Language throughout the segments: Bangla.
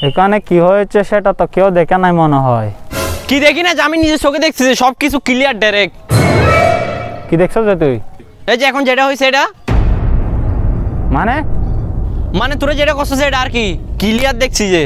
এখানে কি হয়েছে সেটা তো কেউ দেখে নাই মনে হয়। কি দেখি না, আমি নিজের চোখে দেখছি যে সবকিছু ক্লিয়ার ডাইরেক্ট। কি দেখছো যে তুই? এই যে এখন যেটা হয়েছে এটা মানে মানে তোরা যেটা করছিস এটা আর কি ক্লিয়ার দেখছি যে।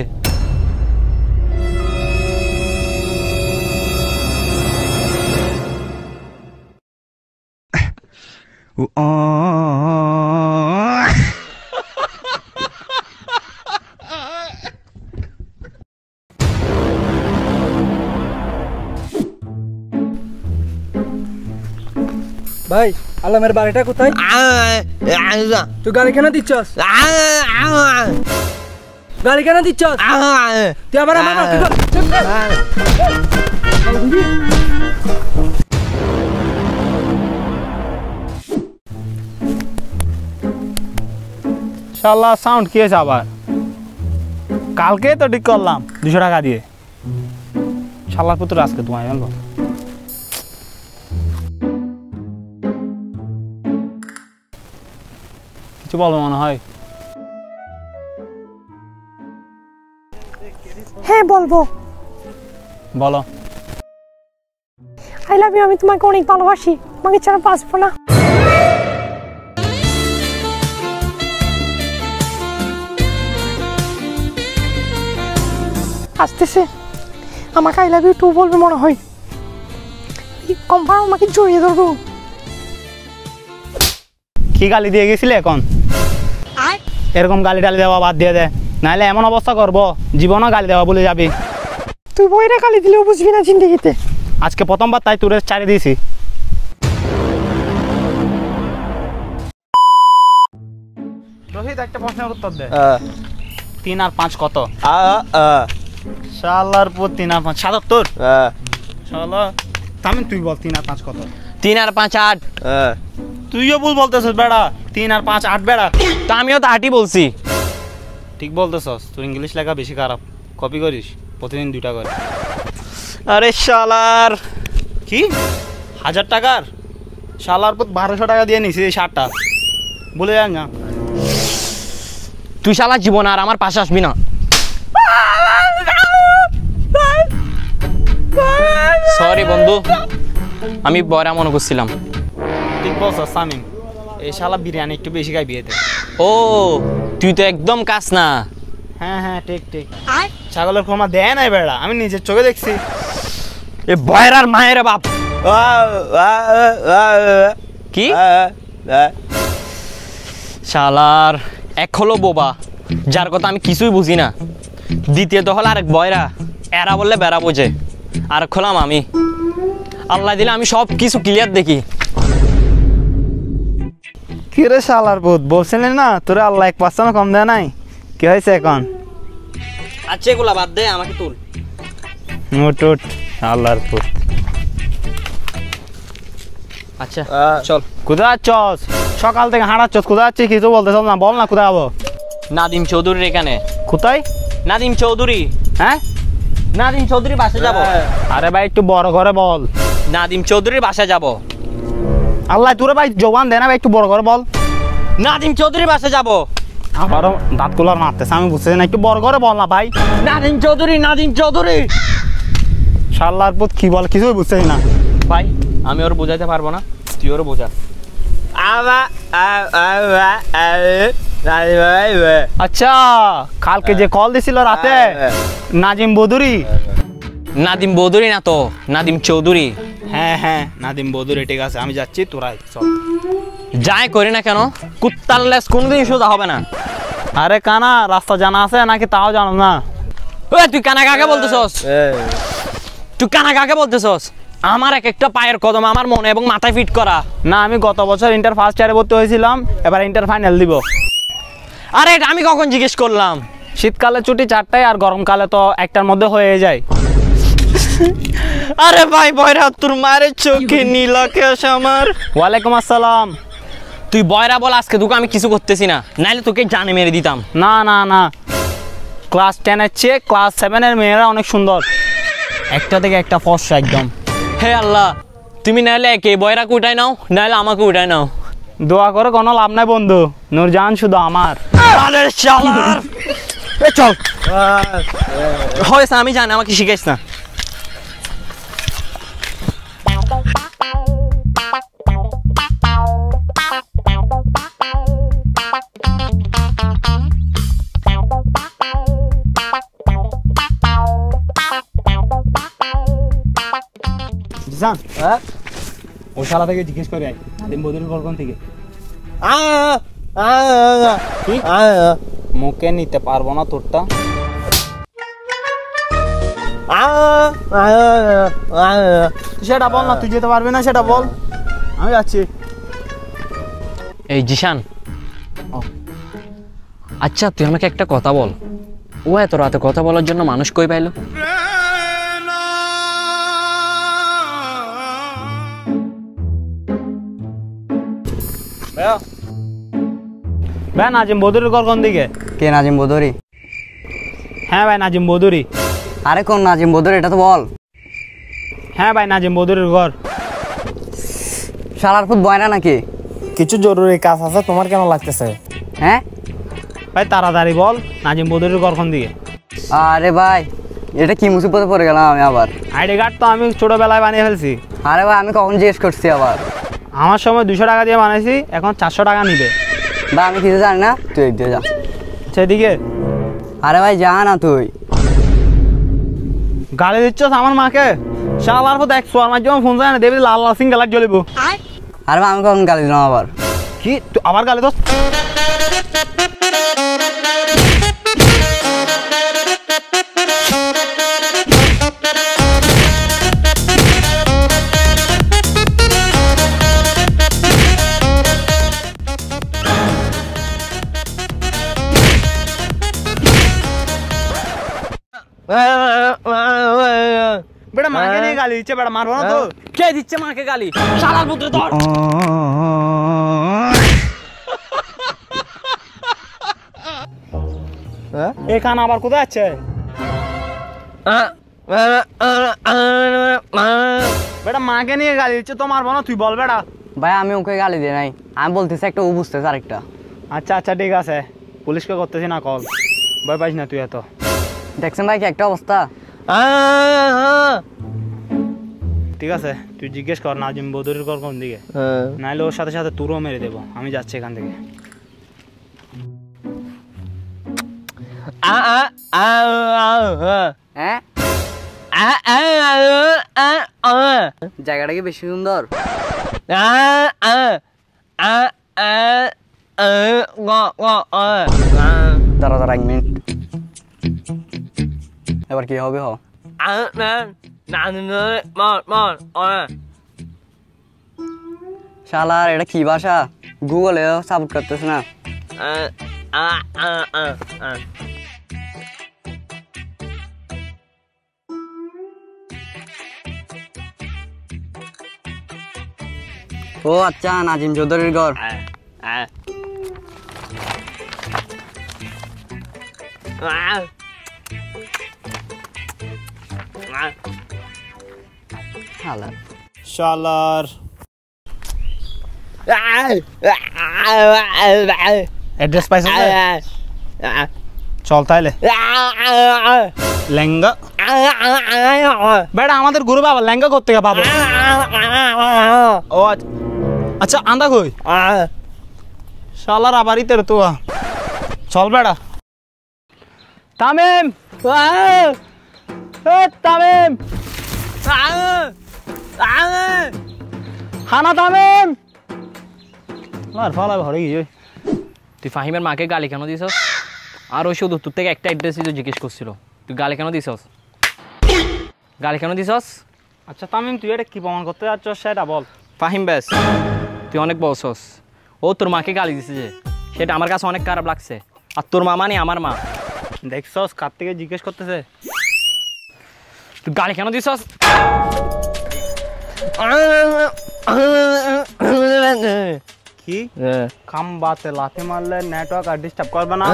ভাই আলমের বাড়িটা কোথায়? তুই গাড়ি কেন দিচ্ছস? গাড়ি কেন দিচ্ছস? তুই আবার আমার শালা সাউন্ড কি হয়েছে আবার? কালকে তো ঠিক করলাম 200 টাকা দিয়ে। শালার পুত্র আজকে তোমায় জানলো। কিছু বলো মনে হয়? হ্যাঁ বলবো। বলো। আই লাভ ইউ, আমি তোমাকে অনেক ভালোবাসি, তোমাকে ছাড়া বাঁচবো না। আসতেছে, আমাকে আই লাভ ইউ টু বলবে মনে হয়। কনফার্ম আমাকে জড়িয়ে ধরবো। কি গালি দিয়ে গেছিলে এখন? এরকম গালি টালি দেওয়া বাদ দিয়ে দে, নাহলে এমন অবস্থা করবো জীবনও গালি দেওয়া বলে যাবি। তুই বইরা গালি দিলেও বুঝবি না জিন্দেগিতে। আজকে প্রথমবার তাই তোরে ছাড়ি দিয়েছি। রোহিত একটা প্রশ্নের উত্তর দে। 3 আর 5 কত? শালার পুত 3 আর 5 77। শালা তামিন তুই বল 3 আর 5 কত? 3 আর 5 8। তুইও ভুল বলতেছিস বেড়া। 3 আর 5 8 বেড়া। তো আমিও তো 8ই বলছি। ঠিক বলতেছস, তোর ইংলিশ লেখা বেশি খারাপ। কপি করিস প্রতিদিন 2টা করে। আরে শালার কি 1000 টাকার? শালার পুত 1200 টাকা দিয়ে নিছি এই শার্টটা, বলে যান না। তুই শালা জীবন আর আমার পাশে আসবি না। সরি বন্ধু, আমি বয়রা মনে করছিলাম। ঠিক বলছস সামিম, এই শালা বিরিয়ানি একটু বেশি খাই বিয়েতে। ও তুই তো একদম কাছ না। হ্যাঁ হ্যাঁ ঠিক ঠিক। ছাগলের ক্ষমা দেয় নাই বেড়া, আমি নিজের চোখে দেখছি। এ বয়রার মায়ের বাপ। কি শালার এক হলো বোবা, যার কথা আমি কিছুই বুঝি না। দ্বিতীয়ত হলো আরেক বয়রা, এরা বললে বেড়া বোঝে। আর খোলাম আমি, আল্লাহ দিলে আমি সব কিছু ক্লিয়ার দেখি। কি রে শালার পুত, বলছিলি না তোরে আল্লাহ 1% কম দেয় নাই? কি হয়েছে এখন? আচ্ছা এগুলা বাদ দে, আমাকে তুল। উঠ আল্লাহর পুত। আচ্ছা চল। কোথায় যাচ্ছস? সকাল থেকে হাঁটাচ্ছস, কোথায় যাচ্ছিস কিছু বলতেছ না? বল না কোথায় যাবো? নাদিম চৌধুরীর এখানে। কোথায়? নাদিম চৌধুরী। হ্যাঁ নাদিম চৌধুরীর বাসায় যাব। আরে ভাই একটু বড় করে বল। নাদিম চৌধুরীর বাসায় যাব। আল্লাহ তোরে ভাই জবান দে না ভাই, একটু বড় করে বল। নাদিম চৌধুরীর বাসায় যাব। আবারও দাঁত কুলার মারতেছে, আমি বুঝতেছি না, একটু বড় করে বল না ভাই। নাদিম চৌধুরী, নাদিম চৌধুরী। শালার পুত কি বল কিছুই বুঝতেছি না ভাই। আমি ওর বোঝাইতে পারবো না, তুই ওর বোঝা। আচ্ছা কালকে যে কল দিছিল রাতে, নাজিম বদুরি? নাদিম বৌধুরী না তো, নাদিম চৌধুরী। হ্যাঁ হ্যাঁ নাদিম বদুরি, ঠিক আছে আমি যাচ্ছি, তোরাই চল। যাই করি না কেন, কুত্তার লেজ কোনদিন সোজা হবে না। আরে কানা রাস্তা জানা আছে নাকি তাও জানো না? তুই কানা কাকে বলতেছস? তুই কানা কাকে বলতেছস? আমার এক একটা পায়ের কদম আমার মনে এবং মাথায় ফিট করা। না আমি গত বছর ইন্টার ফার্স্ট ইয়ারে ভর্তি হয়েছিলাম, এবার ইন্টার ফাইনাল দিব। আরে এটা আমি কখন জিজ্ঞেস করলাম? শীতকালে ছুটি 4টায় আর গরমকালে তো 1টার মধ্যে হয়ে যায়। আরে ভাই বয়রা, তোর মায়ের চোখে নীল আকাশ আমার। ওয়ালাইকুম আসসালাম। তুই বয়রা বল, আজকে তোকে আমি কিছু করতেছি না, নাইলে তোকে জানে মেরে দিতাম। না না না, ক্লাস 10-এর চেয়ে ক্লাস 7-এর মেয়েরা অনেক সুন্দর, একটা থেকে একটা ফর্সা একদম। হে আল্লাহ, তুমি নাহলে একে বয়রাকে উঠাই নাও, নাহলে আমাকে উঠাই নাও। দোয়া করে কোনো লাভ নাই বন্ধু, নূরজাহান শুধু আমার। আরে শালা, চল। হয়েছে আমি জানি, আমাকে শিখাইস না। জিসান ও শালা থেকে জিজ্ঞেস করে আয় নাদিম বদুরির ঘর কোন থেকে। মুখে নিতে পারবো না তোরটা। সেটা বল না, তুই যেতে পারবি না সেটা বল, আমি যাচ্ছি। এই জিশান, আচ্ছা তুই আমাকে একটা কথা বল, ও এত রাতে কথা বলার জন্য মানুষ কই পাইলো? ভাই নাজিম বদুরির ঘর কোন দিকে? কে নাজিম বদরি? হ্যাঁ ভাই নাজিম বদুরি। আরে কোন নাজিম বদরি এটা তো বল। হ্যাঁ ভাই নাজিম বদুরির ঘর। শালার ফুট বয় না নাকি? কিছু জরুরি কাজ আছে, তোমার কেন লাগতেছে? হ্যাঁ ভাই তাড়াতাড়ি বল নাজিম বদুরির ঘর কোন দিকে? আরে ভাই এটা কি মুসিবতে পড়ে গেলাম আমি আবার। আইডি কার্ড তো আমি ছোটবেলায় বানিয়ে ফেলছি। আরে ভাই আমি কখন জিজ্ঞেস করছি আবার? আমার সময় 200 টাকা দিয়ে বানাইছি, এখন 400 টাকা নিবে। ভাই আমি কিছু জানি না, তুই একদিকে যা। সেদিকে আরে ভাই যা না তুই। গালি দিচ্ছ আমার মাকে? শালার পর দেখছো আমার যখন ফোন যায় না দেবী লাল লাল সিং গালার জ্বলিব। আরে ভাই আমি কখন গালি দিলাম আবার? কি তুই আবার গালি দোস? বেটা মাকে নিয়ে গালি দিচ্ছে, বেটা মারবো না তো? কে দিচ্ছে মাকে গালি? শালার পুত্র ধর। এখানে আবার কোথায় আছে? বেটা মাকে নিয়ে গালি দিচ্ছে তো মারবো না, তুই বল বেটা। ভাই আমি ওকে গালি দিই নাই, আমি বলতেছি একটা ও বুঝতেছে আরেকটা। আচ্ছা আচ্ছা ঠিক আছে, পুলিশকে করতেছি না কল, ভয় পাইস না তুই এত। দেখছেন ভাই কি একটা অবস্থা? ঠিক আছে তুই জিজ্ঞেস কর নাজিম বদুরির ঘর কোন দিকে, নাইলে ওর সাথে সাথে তুরও মেরে দেবো। আমি যাচ্ছি এখান থেকে। হ্যাঁ জায়গাটা কি বেশি সুন্দর? দাঁড়া দাঁড়া 1 মিনিট, এবার কি হবে? শালার এটা কি ভাষা? গুগলে সাপোর্ট করতেছে না। ও আচ্ছা নাজিম চৌধুরীর ঘর। শালার অ্যাড্রেস পাইছ? চল তাইলে লেঙ্গা। বেটা আমাদের গুরু বাবা লেঙ্গা করতে পাবো। ও আচ্ছা আন্দা কই? শালার আবার ইতের তো চল বেটা। তামিম তামিম হানা তামিম আর ফালা ভরে গিয়ে। তুই ফাহিমের মাকে গালি কেন দিছস? আর ওই শুধু তোর থেকে একটা অ্যাড্রেসই তো জিজ্ঞেস করছিল, তুই গালি কেন দিছস? গালি কেন দিছস? আচ্ছা তামিম তুই এটা কি প্রমাণ করতে যাচ্ছ সেটা বল। ফাহিম ব্যাস তুই অনেক বলছস, ও তোর মাকে গালি দিছে যে সেটা আমার কাছে অনেক খারাপ লাগছে। আর তোর মা মানে আমার মা। দেখছস কার থেকে জিজ্ঞেস করতেছে? তুই গালি কেন দিছস? কি খাম্বাতে লাথি মারলে নেটওয়ার্ক আর ডিস্টার্ব করবে না,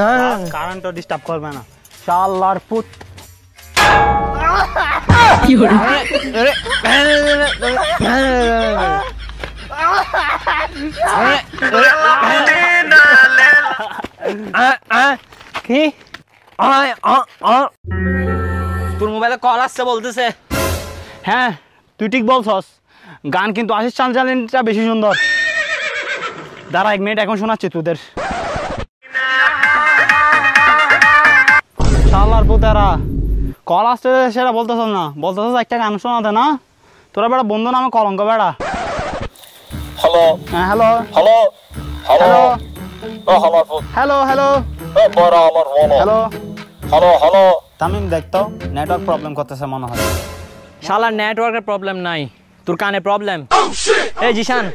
কারেন্টও ডিস্টার্ব করবে না। শালার পুত কি তোর মোবাইলে কল আসছে বলতেছে। হ্যাঁ তুই ঠিক বলছস, গান কিন্তু আশিস চালচালিটা বেশি সুন্দর। দাঁড়া 1 মিনিট, এখন শোনাচ্ছি তোদের। শালার পুতেরা কল আসছে সেটা বলতেছ না, বলতেছ একটা গান শোনাতে না। তোরা বেড়া বন্ধু নামে কলঙ্ক বেড়া। হ্যালো হ্যাঁ hello hello hello hello hello hello বড় আমার বলো হ্যালো। হ্যালো হ্যালো তামিম দেখতো নেটওয়ার্ক প্রবলেম করতেছে মনে হয়। শালার নেটওয়ার্কের প্রবলেম নাই, তোর কানে প্রবলেম। এই জিশান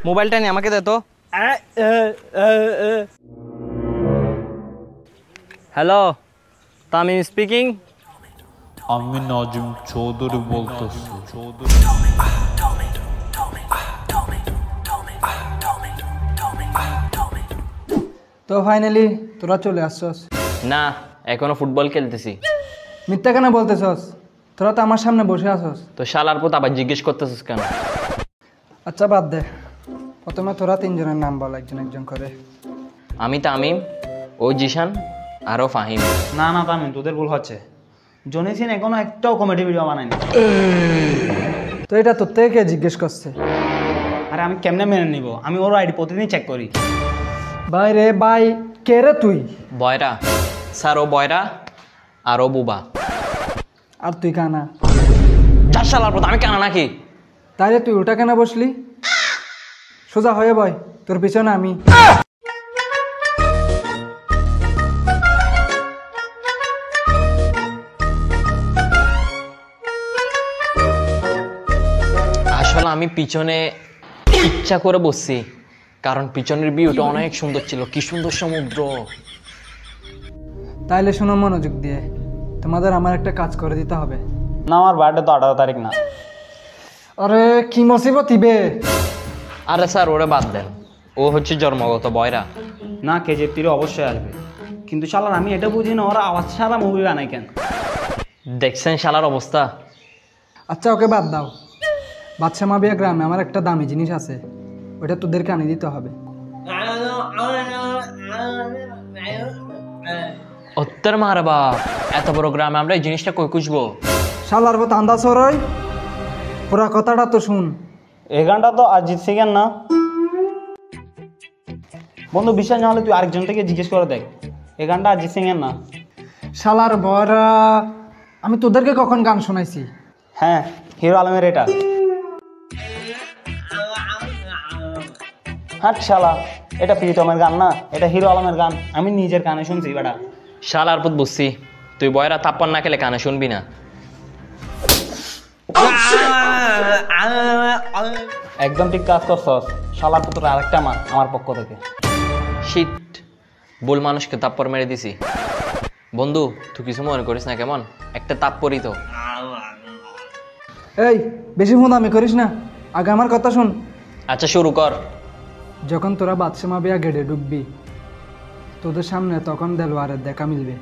মোবাইলটা নিয়ে আমাকে দে তো। Hello Tamim speaking. আমি নাজিম চৌধুরী বলতেছি। তো ফাইনালি তোরা চলে আসছস। না এখনো ফুটবল খেলতেছি। মিথ্যা কেন বলতেছস? তোরা তো আমার সামনে বসে আসস। তো শালার পুত আবার জিজ্ঞেস করতেছিস কেন? আচ্ছা বাদ দে, প্রথমে তোরা 3 জনের নাম বল, একজন একজন করে। আমি তামিম, ও জিশান, আরও ফাহিম। না না তামিম তোদের ভুল হচ্ছে, জনি সিন এখনো একটাও কমেডি ভিডিও বানায়নি। তো এটা তোর থেকে কে জিজ্ঞেস করছে? আরে আমি কেমনে মেনে নিব, আমি ওর আইডি প্রতিদিন চেক করি। ভাই রে ভাই, কে রে তুই? বয়রা স্যার, ও বয়রা আর ও বুবা। আর তুই কানা। যা শালার পুত, আমি কেন নাকি? তাইলে তুই উল্টা কেন বসলি? সোজা হয়ে বয়, তোর পিছনে আমি। আসলে আমি পিছনে ইচ্ছা করে বসছি, কারণ পিছনের ভিউটা অনেক সুন্দর ছিল। কি সুন্দর সমুদ্র। তাইলে শোনো মনোযোগ দিয়ে, তোমাদের আমার একটা কাজ করে দিতে হবে। না আমার বার্থডে তো 18 তারিখ না। আরে কি মুসিবত ইবে। আরে স্যার ওরে বাদ দেন, ও হচ্ছে জন্মগত বয়রা। না KGF 3 অবশ্যই আসবে, কিন্তু শালার আমি এটা বুঝি না ওরা আওয়াজ ছাড়া মুভি বানায় কেন। দেখছেন শালার অবস্থা। আচ্ছা ওকে বাদ দাও। বাদশা মাবিয়া গ্রামে আমার একটা দামি জিনিস আছে, ওটা তোদেরকে আনি দিতে হবে। উত্তর মারবা, এত বড় গ্রামে আমরা এই জিনিসটা কই খুঁজবো? শালার পথ আন্দাজ হরই, পুরা কথাটা তো শুন। এই গানটা তো অরিজিৎ সিং এর না। বন্ধু বিশ্বাস না হলে তুই আরেকজন থেকে জিজ্ঞেস করে দেখ, এই গানটা অরিজিৎ সিং এর না। শালার বয়রা, আমি তোদেরকে কখন গান শোনাইছি? হ্যাঁ হিরো আলমের এটা। হাট শালা, এটা প্রীতমের গান না, এটা হিরো আলমের গান। আমি নিজের কানে শুনছি বেটা। শালার পুত বুঝছি, তুই বয়রা তাপ্পর না খেলে কানে শুনবি না। একদম ঠিক কাজ করছস শালার পুত্র। আরেকটা আমার পক্ষ থেকে। শিট, ভুল মানুষকে তাপ্পর মেরে দিছি। বন্ধু তুই কিছু মনে করিস না কেমন? একটা তাপ্পরই তো। এই বেশি ফোন আমি করিস না, আগে আমার কথা শুন। আচ্ছা শুরু কর। যখন তোরা বাদশা মাবিয়া গেটে ঢুকবি, তোদের সামনে তখন দেলোয়ারের দেখা মিলবে।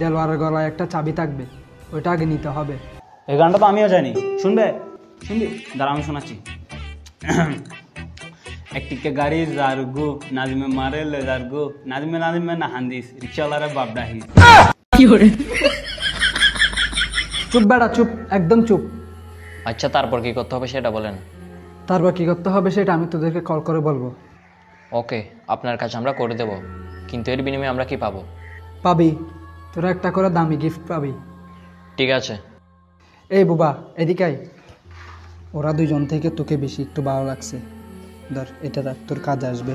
দেলোয়ারের গলায় একটা চাবি থাকবে, ওইটা আগে নিতে হবে। এই গানটা তো আমিও জানি, শুনবে? শুনবি? দাঁড়া আমি শোনাচ্ছি। একটিকে গাড়ি জারগু নাজিমে মারে লে জারগু নাজিমে নাজিমে না হান্দিস রিক্সাওয়ালারে বাপ ডাহি। চুপ বেড়া চুপ, একদম চুপ। আচ্ছা তারপর কি করতে হবে সেটা বলেন। তারপর কি করতে হবে সেটা আমি তোদেরকে কল করে বলবো। ওকে, আপনার কাজ আমরা করে দেব, কিন্তু এর বিনিময়ে আমরা কি পাবো? পাবি, তোরা একটা করে দামি গিফট পাবি। ঠিক আছে। এই বুবা এদিকে আয়। ওরা দুজন থেকে তোকে বেশি একটু ভালো লাগছে, ধর এটা রাখ, তোর কাজে আসবে।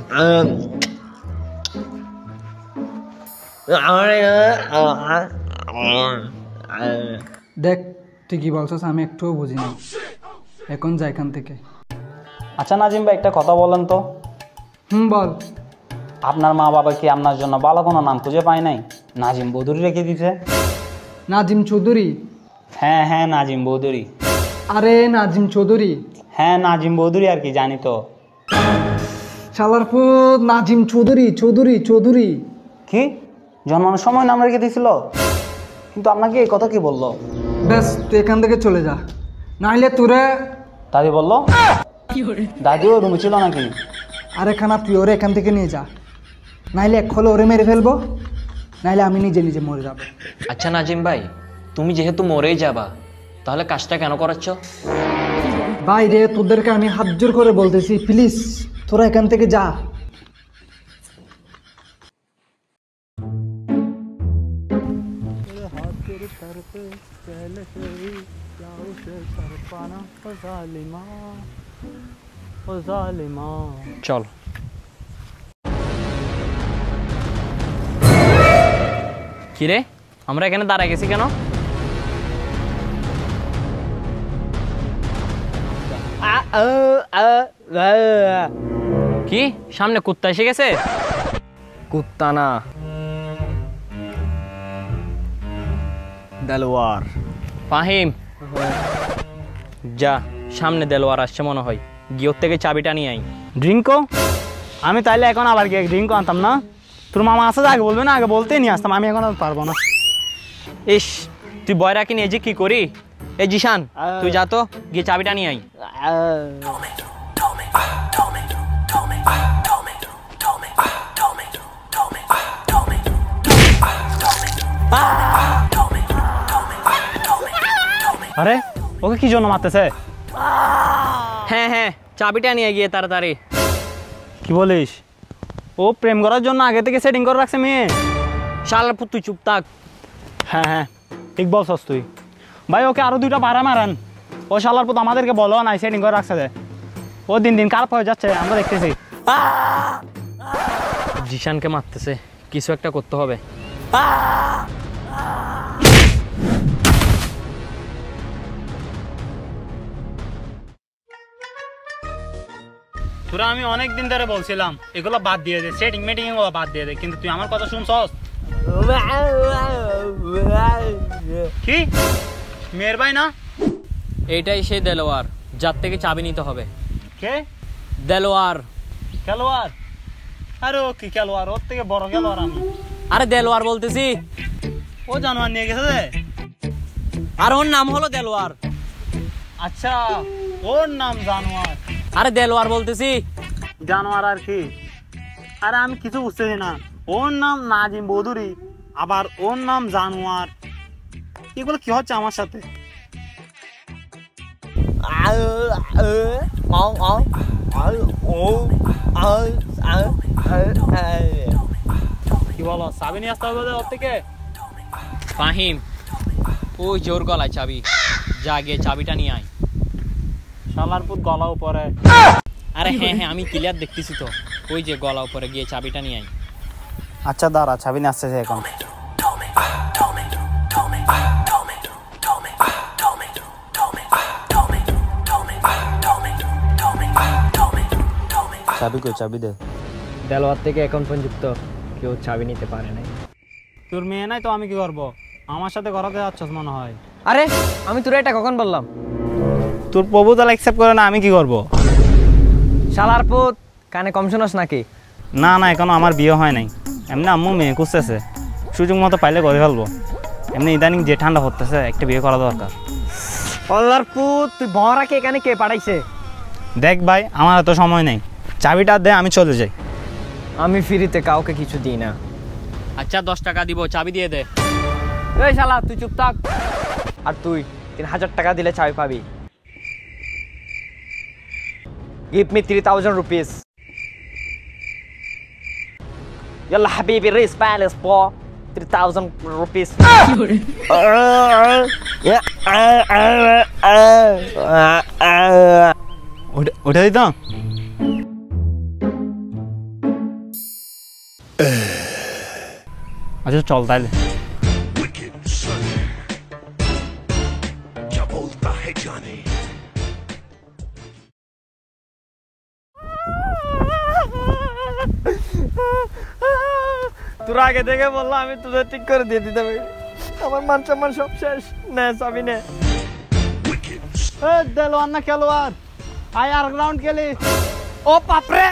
দেখ তুই কি বলছিস আমি একটুও বুঝি না, এখন যা এখান থেকে। আচ্ছা নাজিম ভাই একটা কথা বলেন তো। বল। আপনার মা বাবা কি আপনার জন্য ভালো কোনো নাম খুঁজে পায় নাই? নাজিম বৌধুরী রেখে দিছে। নাজিম চৌধুরী? হ্যাঁ হ্যাঁ নাজিম বৌধুরী। আরে নাজিম চৌধুরী? হ্যাঁ নাজিম বৌধুরী আর কি, জানি তো। শালারপুর নাজিম চৌধুরী চৌধুরী চৌধুরী কি জন্মানোর সময় নাম রেখে দিছিল? কিন্তু আপনাকে এই কথা কি বললো? ব্যাস তুই এখান থেকে চলে যা, নাইলে তোরে। দাদি বললো? দাদিও রুমে ছিল নাকি? আরে খানা তুই ওরে এখান থেকে নিয়ে যা, নাইলে এক হলে ওরে মেরে ফেলবো। নাহলে আমি নিজে নিজে মরে যাব। আচ্ছা নাজিম ভাই, তুমি যেহেতু মরেই যাবা, তাহলে কাজটা কেন করাচ্ছ? ভাই রে, তোদেরকে আমি হাত জোর করে বলতেছি, প্লিজ তোরা এখান থেকে যা। চল। কিরে, আমরা এখানে দাঁড়ায় গেছি কেন? কি সামনে কুত্তা এসে গেছে? কুত্তা না, দেলোয়ার। ফাহিম, যা, সামনে দেলোয়ার আসছে মনে হয়, গিয়ে ওর থেকে চাবিটা নিয়ে আই। ড্রিঙ্কও আমি তাইলে এখন আবার গিয়ে ড্রিঙ্কও আনতাম না। তোর মামা আসে আগে বলবে না, আগে বলতেই নিয়ে আসতাম। আমি এখন আর পারবো না। ইস, তুই বয়রা কিনে যে কি করি? এই জিশান, তুই যা তো, গিয়ে চাবিটা নিয়ে আই। আরে ওকে কি জন্য মারতেছে? হ্যাঁ হ্যাঁ, চাবিটা নিয়ে গিয়ে তাড়াতাড়ি। কি বলিস? ও প্রেম করার জন্য আগে থেকে সেটিং করে রাখছে মেয়ে? শালার পুত, তুই চুপ থাক। হ্যাঁ হ্যাঁ, ঠিক বলছস তুই। ভাই ওকে আরো 2টা ভাড়া মারান। ও শালার পুত আমাদেরকে বলো নাই সেটিং করে রাখছে। ও দিন দিন খারাপ হয়ে যাচ্ছে, আমরা দেখতেছি। জিশানকে মারতেছে, কিছু একটা করতে হবে। তোরা আমি অনেক দিন ধরে বলছিলাম এগুলো বাদ দিয়ে দে, সেটিং মেটিং এগুলো বাদ দিয়ে দে, কিন্তু তুই আমার কথা শুনছস? কি মেয়ের ভাই না? এইটাই সেই দেলোয়ার, যার থেকে চাবি নিতে হবে। কে? দেলোয়ার। খেলোয়াড়? আরে ও কি খেলোয়াড়? ওর থেকে বড় খেলোয়াড় আমি। আরে দেলোয়ার বলতেছি। ও জানোয়ার নিয়ে গেছে রে। আর ওর নাম হলো দেলোয়ার। আচ্ছা, ওর নাম জানোয়ার? আরে দেলোয়ার বলতেছি। জানোয়ার আর কি? আরে আমি কিছু বুঝতেছি না। ওর নাম নাজিম বৌধুরী, আবার ওর নাম জানোয়ার। এগুলো কি হচ্ছে আমার সাথে? কি বলো, চাবি নিয়ে আসতে হবে ওর থেকে? ফাহিম, ওই জোর গলায় চাবি, যা গিয়ে চাবিটা নিয়ে আয়। শালার পুত গলা উপরে। আরে হ্যাঁ হ্যাঁ, আমি ক্লিয়ার দেখতেছি তো, ওই যে গলা উপরে, গিয়ে চাবিটা নিয়ে আয়। আচ্ছা দাঁড়া, চাবি নিয়ে আসতেছে এখন। চাবি কই? চাবি দে। দেলোয়ার থেকে এখন পর্যন্ত কেউ চাবি নিতে পারে নাই। তোর মেয়ে নাই তো আমি কি করবো? আমার সাথে করাতে যাচ্ছস মনে হয়। আরে আমি তোর এটা কখন বললাম? তোর প্রপোজাল অ্যাকসেপ্ট করে না, আমি কি করব? শালার পুত, কানে কম শোনস নাকি? না না, এখনো আমার বিয়ে হয় নাই। এমনি আম্মু মেয়ে খুঁজতেছে, সুযোগ মতো পাইলে করে ফেলবো। এমনি ইদানিং যে ঠান্ডা হতেছে, একটা বিয়ে করা দরকার। শালার পুত, তুই বড়াকে এখানে কে পাঠাইছে? দেখ ভাই, আমার এত সময় নেই, চাবিটা দে, আমি চলে যাই। আমি ফ্রিতে কাউকে কিছু দিই না। আচ্ছা 10 টাকা দিব, চাবি দিয়ে দে। এই শালা, তুই চুপ থাক। আর তুই 3000 টাকা দিলে চাবি পাবি। Give me 3000 rupees. Yalla habibi, raise balance for 3000 rupees. ওটা দিত। আচ্ছা চল তাইলে। তোর আগে থেকে বললো, আমি তোদের ঠিক করে দিয়ে দিতে পারি। আমার মান সম্মান সব শেষ। নে চাবি নে। দেলোয়ার না খেলোয়াড়, আয় আর রাউন্ড খেলি। ও বাপরে,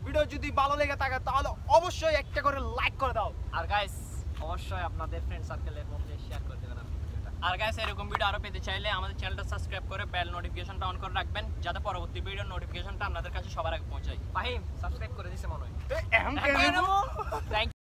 ভিডিও যদি ভালো লেগে থাকে তাহলে অবশ্যই একটা করে লাইক করে দাও। আর গাইস অবশ্যই আপনাদের ফ্রেন্ড সার্কেলে শেয়ার করে দেবেন আপনি ভিডিওটা। আর গাইস এরকম ভিডিও আরো পেতে চাইলে আমাদের চ্যানেলটা সাবস্ক্রাইব করে বেল নোটিফিকেশনটা অন করে রাখবেন, যাতে পরবর্তী ভিডিওর নোটিফিকেশনটা আপনাদের কাছে সবার আগে পৌঁছায়। ফাহিম সাবস্ক্রাইব করে দিছে মনে হয়। এখন কেন থ্যাংক